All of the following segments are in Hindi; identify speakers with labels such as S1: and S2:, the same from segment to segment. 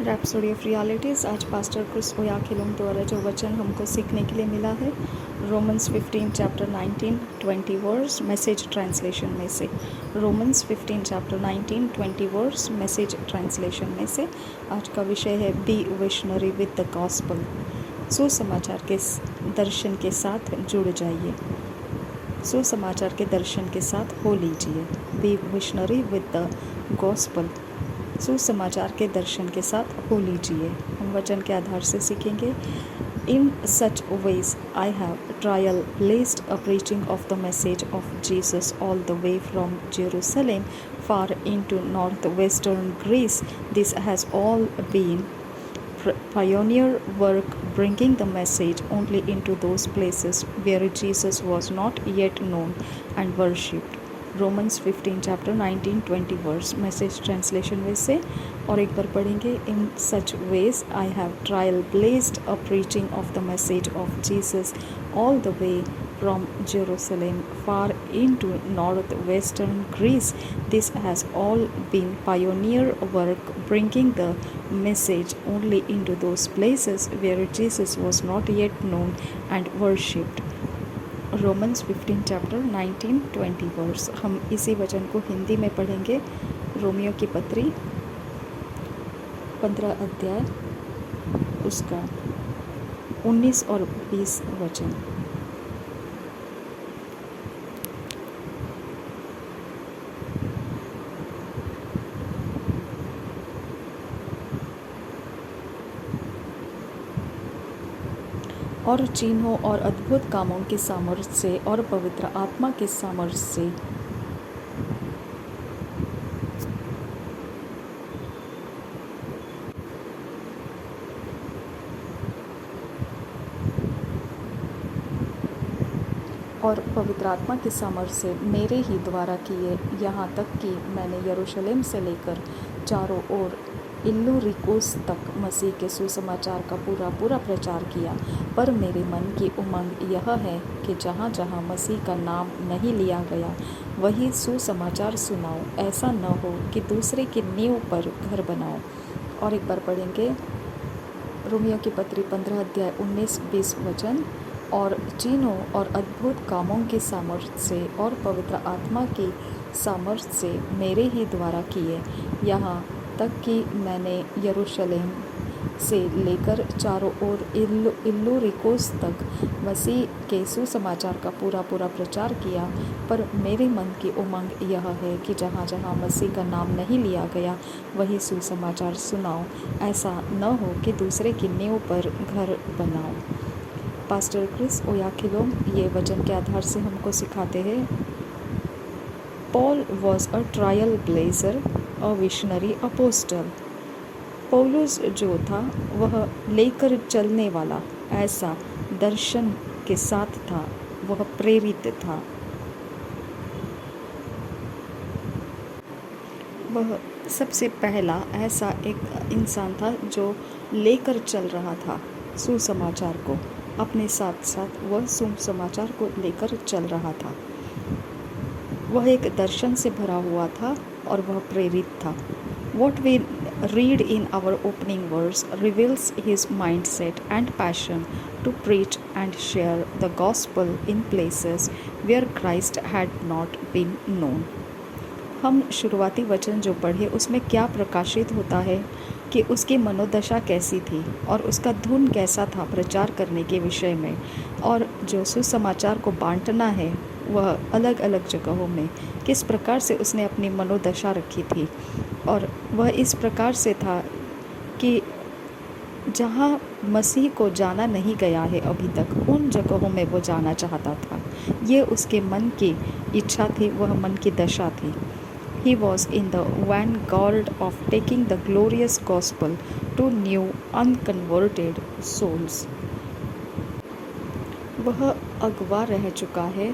S1: Rhapsody of realities. आज पास्टर क्रिस ओयाखिलुम द्वारा जो वचन हमको सीखने के लिए मिला है, Romans 15 chapter 19 20 verse message translation में से। Romans 15 chapter 19 20 verse message translation में से आज का विषय है be visionary with the gospel. सुसमाचार के दर्शन के साथ जुड़ जाइए, सुसमाचार के दर्शन के साथ हो लीजिए। B visionary with the gospel, सुसमाचार के दर्शन के साथ हो लीजिए। हम वचन के आधार से सीखेंगे। In such ways I have trailblazed a preaching of the message of Jesus all the way from Jerusalem far into north western Greece. This has all been pioneer work, bringing the message only into those places where Jesus was not yet known and worshipped. Romans 15 chapter 19 20 verse message translation में से और एक बार पढ़ेंगे। In such ways I have trailblazed a preaching of the message of Jesus all the way from Jerusalem far into northwestern Greece. This has all been pioneer work, bringing the message only into those places where Jesus was not yet known and worshipped. Romans 15 chapter 19 20 verse. हम इसी वचन को हिंदी में पढ़ेंगे। रोमियो की पत्री 15 अध्याय उसका 19 और 20 वचन। और चिन्हों और अद्भुत कामों के सामर्थ्य से और पवित्र आत्मा के सामर्थ्य से और पवित्र आत्मा के सामर्थ्य से मेरे ही द्वारा किए, यहाँ तक कि मैंने यरूशलेम से लेकर चारों ओर इल्लुरिकुस तक मसीह के सुसमाचार का पूरा प्रचार किया। पर मेरे मन की उमंग यह है कि जहाँ जहाँ मसीह का नाम नहीं लिया गया वही सुसमाचार सुनाओ, ऐसा न हो कि दूसरे की नींव पर घर बनाओ। और एक बार पढ़ेंगे रोमियो की पत्री 15 अध्याय 19-20 वचन। और चिन्हों और अद्भुत कामों के सामर्थ्य से और पवित्र आत्मा की सामर्थ्य से मेरे ही द्वारा किए, यहाँ तक कि मैंने यरूशलेम से लेकर चारों ओर इल्लुरिकुस तक मसीह के सुसमाचार का पूरा प्रचार किया। पर मेरे मन की उमंग यह है कि जहाँ जहाँ मसीह का नाम नहीं लिया गया वही सुसमाचार सुनाओ, ऐसा न हो कि दूसरे की नींव पर घर बनाओ। पास्टर क्रिस ओयाखिलुम ये वचन के आधार से हमको सिखाते हैं। Paul was a trailblazer, a visionary apostle. पौलुस जो था वह लेकर चलने वाला ऐसा दर्शन के साथ था, वह प्रेरित था। वह सबसे पहला ऐसा एक इंसान था जो लेकर चल रहा था सुसमाचार को, अपने साथ साथ वह सुसमाचार को लेकर चल रहा था। वह एक दर्शन से भरा हुआ था और वह प्रेरित था। What we read in our opening verse reveals his mindset and passion to preach and share the gospel in places where Christ had not been known. हम शुरुआती वचन जो पढ़े उसमें क्या प्रकाशित होता है कि उसकी मनोदशा कैसी थी और उसका धुन कैसा था प्रचार करने के विषय में, और जो सुसमाचार को बांटना है वह अलग अलग जगहों में किस प्रकार से उसने अपनी मनोदशा रखी थी। और वह इस प्रकार से था कि जहाँ मसीह को जाना नहीं गया है अभी तक, उन जगहों में वो जाना चाहता था। ये उसके मन की इच्छा थी, वह मन की दशा थी। He was in the vanguard of taking the glorious gospel to new unconverted souls. वह अगवा रह चुका है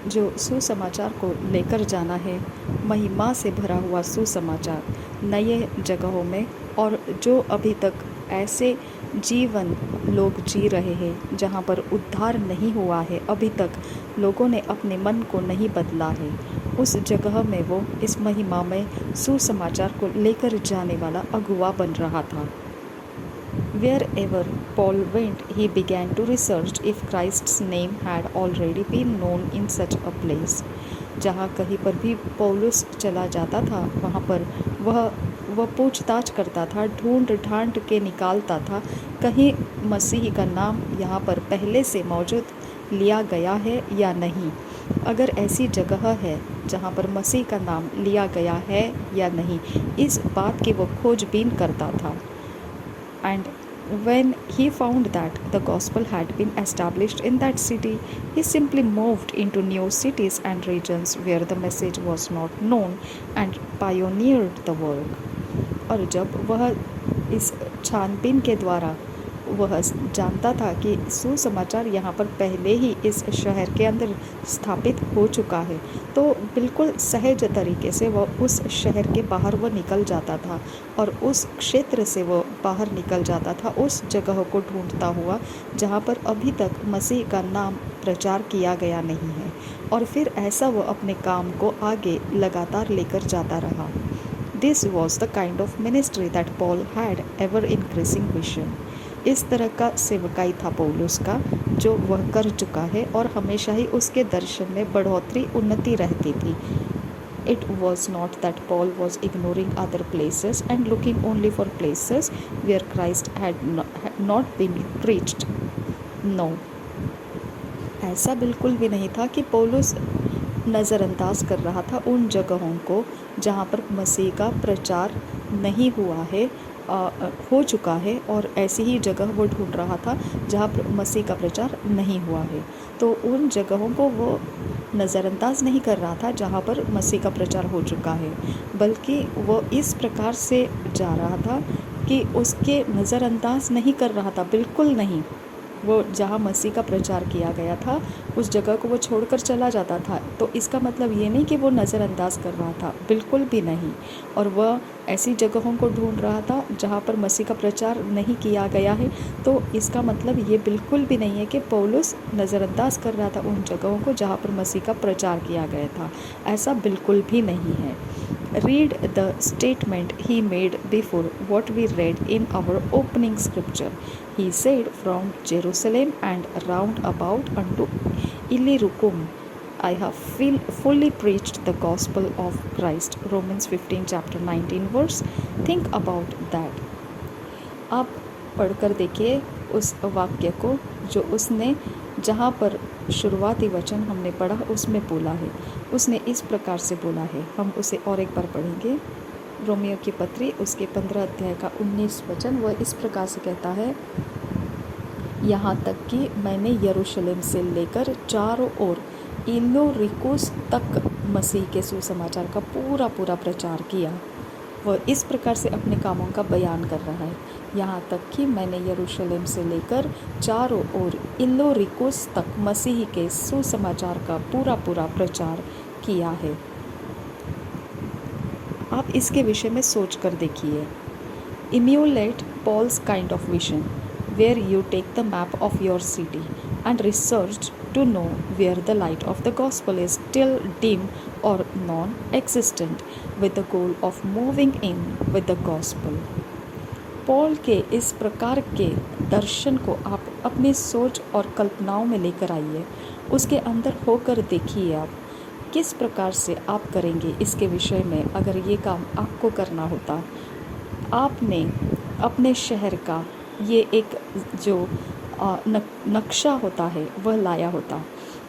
S1: जो सुसमाचार को लेकर जाना है, महिमा से भरा हुआ सुसमाचार नए जगहों में, और जो अभी तक ऐसे जीवन लोग जी रहे हैं जहाँ पर उद्धार नहीं हुआ है, अभी तक लोगों ने अपने मन को नहीं बदला है, उस जगह में वो इस महिमा में सुसमाचार को लेकर जाने वाला अगुवा बन रहा था। Wherever Paul went, he began to research if Christ's name had already been known in such a place. जहाँ कहीं पर भी पौलुस चला जाता था वहाँ पर वह पूछताछ करता था, ढूंढ ढांड के निकालता था कहीं मसीह का नाम यहाँ पर पहले से मौजूद लिया गया है या नहीं। अगर ऐसी जगह है जहाँ पर मसीह का नाम लिया गया है या नहीं, इस बात की वो खोजबीन करता था। And when he found that the gospel had been established in that city, he simply moved into new cities and regions where the message was not known and pioneered the work. और जब वह इस छानबीन के द्वारा वह जानता था कि सुसमाचार यहाँ पर पहले ही इस शहर के अंदर स्थापित हो चुका है, तो बिल्कुल सहज तरीके से वह उस शहर के बाहर वह निकल जाता था और उस क्षेत्र से वह बाहर निकल जाता था, उस जगह को ढूंढता हुआ जहाँ पर अभी तक मसीह का नाम प्रचार किया गया नहीं है। और फिर ऐसा वह अपने काम को आगे लगातार लेकर जाता रहा। This was the kind of ministry that Paul had ever increasing vision. इस तरह का सेवकाई था पौलुस का जो वह कर चुका है और हमेशा ही उसके दर्शन में बढ़ोतरी उन्नति रहती थी। It was not that Paul was ignoring other places and looking only for places where Christ had not been preached. No. ऐसा बिल्कुल भी नहीं था कि पौलुस नज़रअंदाज कर रहा था उन जगहों को जहाँ पर मसीह का प्रचार नहीं हुआ है, हो चुका है, और ऐसी ही जगह वो ढूंढ रहा था जहाँ पर मसीह का प्रचार नहीं हुआ है। तो उन जगहों को वो नज़रअंदाज नहीं कर रहा था जहाँ पर मसीह का प्रचार हो चुका है, बल्कि वो इस प्रकार से जा रहा था कि उसके नज़रअंदाज नहीं कर रहा था, बिल्कुल नहीं। वो जहाँ मसीह का प्रचार किया गया था उस जगह को वो छोड़कर चला जाता था। तो इसका मतलब ये नहीं कि वो नज़रअंदाज कर रहा था, बिल्कुल भी नहीं। और वह ऐसी जगहों को ढूंढ रहा था जहाँ पर मसीह का प्रचार नहीं किया गया है। तो इसका मतलब ये बिल्कुल भी नहीं है कि पौलुस नज़रअंदाज कर रहा था उन जगहों को जहाँ पर मसीह का प्रचार किया गया था, ऐसा बिल्कुल भी नहीं है। Read the statement he made before what we read in our opening scripture. He said, "From Jerusalem and round about unto Illyricum, I have fully preached the gospel of Christ." Romans 15 chapter 19 verse. Think about that. आप पढ़कर देखिए उस वाक्य को जो उसने जहाँ पर शुरुआती वचन हमने पढ़ा उसमें बोला है। उसने इस प्रकार से बोला है। हम उसे और एक बार पढ़ेंगे। रोमियो की पत्री उसके 15 अध्याय का 19 वचन वह इस प्रकार से कहता है, यहाँ तक कि मैंने यरूशलेम से लेकर चारों ओर इल्लुरिकुस तक मसीह के सुसमाचार का पूरा प्रचार किया। वह इस प्रकार से अपने कामों का बयान कर रहा है, यहाँ तक कि मैंने यरूशलेम से लेकर चारों ओर इल्लुरिकुस तक मसीह के सुसमाचार का पूरा प्रचार किया है। आप इसके विषय में सोच कर देखिए। Emulate Paul's kind of vision, where you take the map of your city and research to know where the light of the gospel is still dim or non-existent, with the goal of moving in with the gospel. Paul के इस प्रकार के दर्शन को आप अपनी सोच और कल्पनाओं में लेकर आइए, उसके अंदर होकर देखिए आप किस प्रकार से आप करेंगे इसके विषय में। अगर ये काम आपको करना होता, आपने अपने शहर का ये एक जो नक्शा होता है वह लाया होता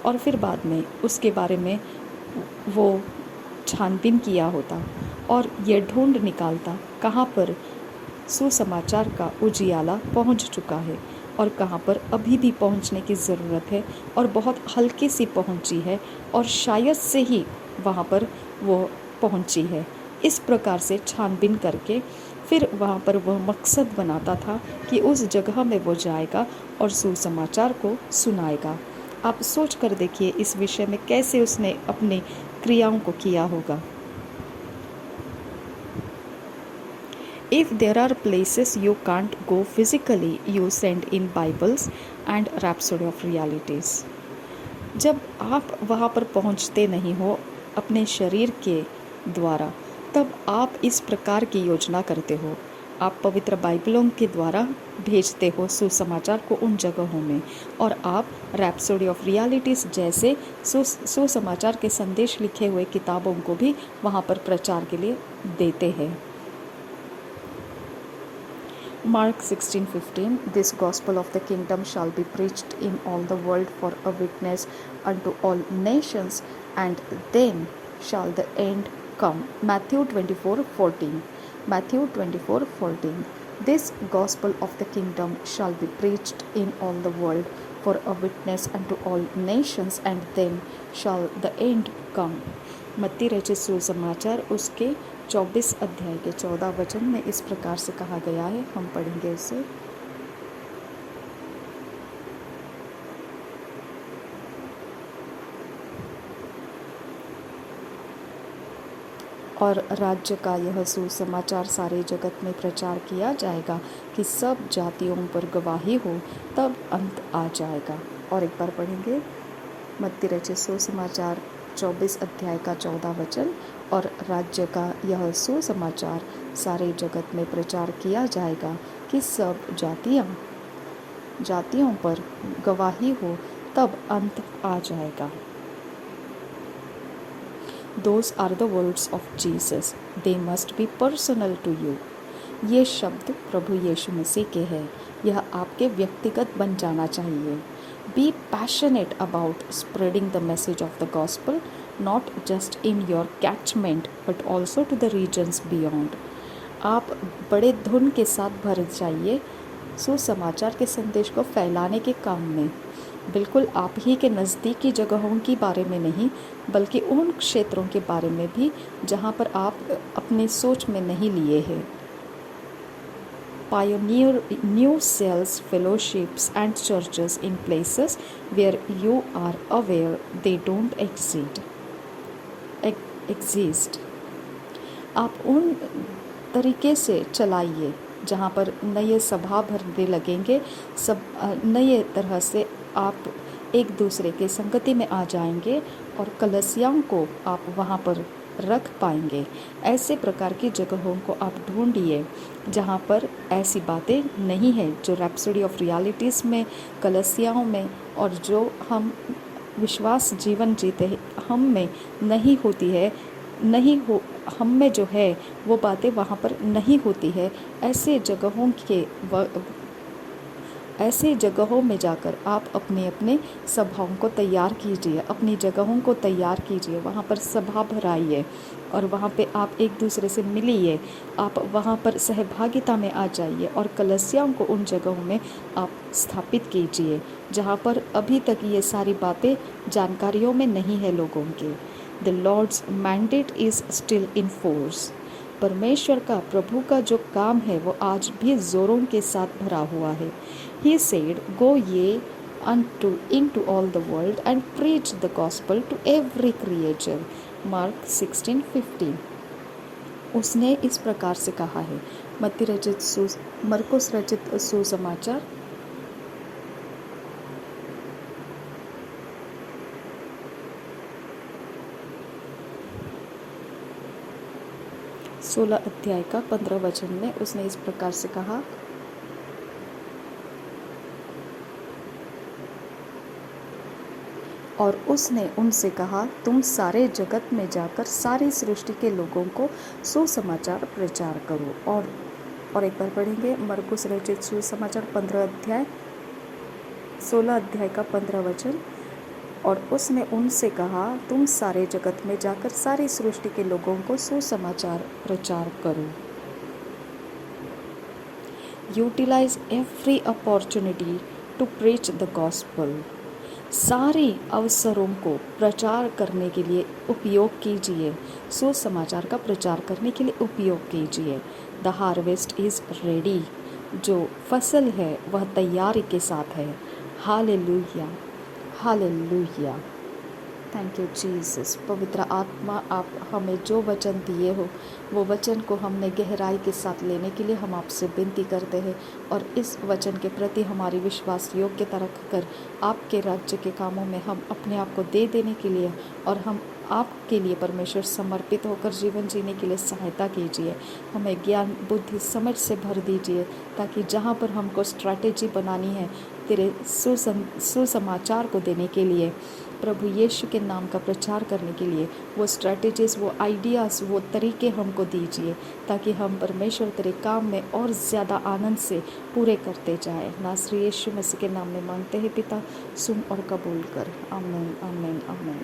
S1: और फिर बाद में उसके बारे में वो छानबीन किया होता और ये ढूंढ निकालता कहाँ पर सुसमाचार का उजियाला पहुंच चुका है और कहाँ पर अभी भी पहुंचने की ज़रूरत है और बहुत हल्की सी पहुंची है और शायद से ही वहाँ पर वो पहुंची है। इस प्रकार से छानबीन करके फिर वहाँ पर वह मकसद बनाता था कि उस जगह में वो जाएगा और सुसमाचार को सुनाएगा। आप सोच कर देखिए इस विषय में कैसे उसने अपनी क्रियाओं को किया होगा। If there are places you can't go physically, you send in Bibles and Rhapsody of Realities. जब आप वहाँ पर पहुँचते नहीं हो अपने शरीर के द्वारा, तब आप इस प्रकार की योजना करते हो। आप पवित्र बाइबलों के द्वारा भेजते हो सुसमाचार को उन जगहों में, और आप रैप्सोडी ऑफ रियलिटीज़ जैसे सुसमाचार के संदेश लिखे हुए किताबों को भी वहाँ पर प्रचार के लिए देते हैं। Mark 16:15 This gospel of the kingdom shall be preached in all the world for a witness unto all nations, and then shall the end come. Matthew 24:14 Matthew 24:14 This gospel of the kingdom shall be preached in all the world for a witness unto all nations, and then shall the end come. मत्ती रचित सुसमाचार उसके 24 अध्याय के 14 वचन में इस प्रकार से कहा गया है। हम पढ़ेंगे उसे। और राज्य का यह सुसमाचार सारे जगत में प्रचार किया जाएगा कि सब जातियों पर गवाही हो, तब अंत आ जाएगा। और एक बार पढ़ेंगे मत्ती रचित सुसमाचार 24 अध्याय का 14 वचन। और राज्य का यह सुसमाचार सारे जगत में प्रचार किया जाएगा कि सब जातियों पर गवाही हो, तब अंत आ जाएगा। Those are the words of Jesus. They must be personal to you. ये शब्द प्रभु यीशु मसीह के हैं। यह आपके व्यक्तिगत बन जाना चाहिए। Be passionate about spreading the message of the gospel, not just in your catchment, but also to the regions beyond. आप बड़े धुन के साथ भर जाइए सुसमाचार के संदेश को फैलाने के काम में, बिल्कुल आप ही के नज़दीकी जगहों के बारे में नहीं, बल्कि उन क्षेत्रों के बारे में भी जहाँ पर आप अपने सोच में नहीं लिए हैं। Pioneer new cells, fellowships and churches in places where you are aware they don't exist. आप उन तरीके से चलाइए जहाँ पर नए सभा भरने लगेंगे, सब नए तरह से आप एक दूसरे के संगति में आ जाएंगे और कलीसियाओं को आप वहाँ पर रख पाएंगे। ऐसे प्रकार की जगहों को आप ढूंढिए जहाँ पर ऐसी बातें नहीं हैं जो रैप्सोडी ऑफ रियलिटीज़ में, कलीसियाओं में, और जो हम विश्वास जीवन जीते हैं हम में नहीं होती है, हम में जो है वो बातें वहाँ पर नहीं होती है। ऐसे जगहों में जाकर आप अपने सभाओं को तैयार कीजिए, अपनी जगहों को तैयार कीजिए, वहाँ पर सभा भराइए और वहाँ पे आप एक दूसरे से मिलिए, आप वहाँ पर सहभागिता में आ जाइए और कलीसियाओं को उन जगहों में आप स्थापित कीजिए जहाँ पर अभी तक ये सारी बातें जानकारियों में नहीं है लोगों के। The Lord's mandate is still in force. परमेश्वर का, प्रभु का जो काम है वो आज भी ज़ोरों के साथ भरा हुआ है। He said, "Go ye into all the world and preach the gospel to every creature." Mark 16:15। उसने इस प्रकार से कहा है। मरकुस रचित सुसमाचार 16 अध्याय का 15 वचन में उसने इस प्रकार से कहा, और उसने उनसे कहा, तुम सारे जगत में जाकर सारी सृष्टि के लोगों को सुसमाचार प्रचार करो। और एक बार पढ़ेंगे मरकुस रचित सुसमाचार 16 अध्याय का 15 वचन। और उसने उनसे कहा, तुम सारे जगत में जाकर सारी सृष्टि के लोगों को सुसमाचार प्रचार करो। Utilize every opportunity to preach the gospel. सारे अवसरों को प्रचार करने के लिए उपयोग कीजिए, सुसमाचार का प्रचार करने के लिए उपयोग कीजिए। The harvest is ready. जो फसल है वह तैयारी के साथ है। Hallelujah, hallelujah. Thank you Jesus. पवित्र आत्मा, आप हमें जो वचन दिए हो वो वचन को हमने गहराई के साथ लेने के लिए हम आपसे विनती करते हैं, और इस वचन के प्रति हमारी विश्वास योग्यता रखकर आपके राज्य के कामों में हम अपने आप को दे देने के लिए और हम आपके लिए परमेश्वर समर्पित होकर जीवन जीने के लिए सहायता कीजिए। हमें ज्ञान, बुद्धि, समझ से भर दीजिए, ताकि जहाँ पर हमको स्ट्रैटेजी बनानी है तेरे सुसमाचार को देने के लिए, प्रभु यीशु के नाम का प्रचार करने के लिए, वो स्ट्रैटेजीज़, वो आइडियाज़, वो तरीके हमको दीजिए, ताकि हम परमेश्वर तेरे काम में और ज़्यादा आनंद से पूरे करते जाएं। नासरी यीशु मसीह के नाम में मांगते हैं पिता, सुन और कबूल कर। आमीन, आमीन, आमीन।